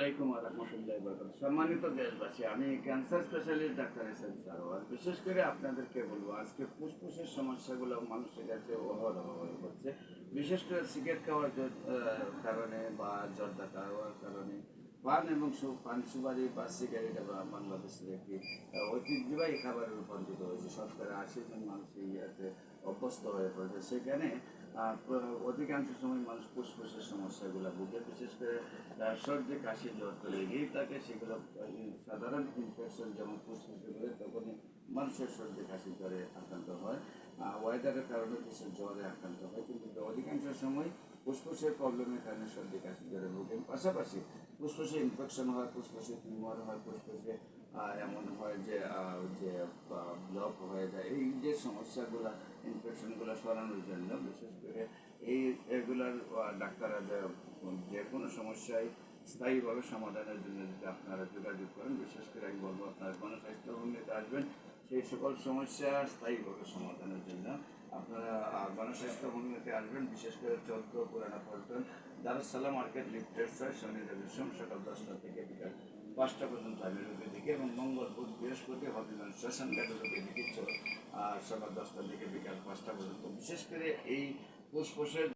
আলাইকুম ওয়া রাহমাতুল্লাহি ওয়া বারাকাতুহু। সম্মানিত দেশবাসী, আমি cancer specialist doctor SM Sarwar. বিশেষ করে আপনাদেরকে বলবো, আজকে ফুসফুসের সমস্যাগুলো মানুষের কাছে অহরহ হয়ে পড়ছে। বিশেষ করে সিগারেট খাওয়ার কারণে বা জর্দা খাওয়ার কারণে পান এবং পান সুপারি বা সিগারেট বাংলাদেশের একটি ঐতিহ্যবাহী খাবারে রূপান্তরিত হয়েছে। শতকরা 80 জন মানুষ ইয়াতে অভ্যস্ত হয়ে পড়েছে। সেখানে অধিকাংশ সময় মানুষ ফুসফুসের সমস্যাগুলো ভুগে। বিশেষ করে সর্দি কাশি জ্বর তো লেগেই থাকে। সেগুলো সাধারণ ইনফেকশন যেমন ফুসফুসে হলে তখনই মানুষের সর্দি কাশি জ্বরে আক্রান্ত হয়। ওয়েদারের কারণে কিছু জ্বরে আক্রান্ত হয়, কিন্তু অধিকাংশ সময় ফুসফুসের প্রবলেমের কারণে সর্দি কাশি জ্বরে ভোগেন। পাশাপাশি ফুসফুসে ইনফেকশন হয়, ফুসফুসে টিউমার হয়, ফুসফুসে এমন হয় যে ব্লক হয়ে যায়। এই যে সমস্যাগুলো, ইনফেকশনগুলো সরানোর জন্য বিশেষ করে এগুলার ডাক্তাররা যে কোনো সমস্যায় স্থায়ীভাবে সমাধানের জন্য যদি আপনারা যোগাযোগ করেন, বিশেষ করে আমি বলবো আপনার গণস্বাস্থ্য ভূমিতে আসবেন। সেই সকল সমস্যা স্থায়ীভাবে সমাধানের জন্য আপনারা গণস্বাস্থ্য ভূমিতে আসবেন। বিশেষ করে 14 পুরানা পল্টন দারুসালাম মার্কেট লিফটেড 6, শনি রবি সোম সকাল 10টা থেকে বিকাল 5টা পর্যন্ত আমি রোগী দিকে, এবং মঙ্গল বুধ বৃহস্পতি হবিগঞ্জ শ্মশান ঘাটে রোগী দিকে সকাল 10টা থেকে বিকাল 5টা পর্যন্ত। বিশেষ করে এই ফুসফুসের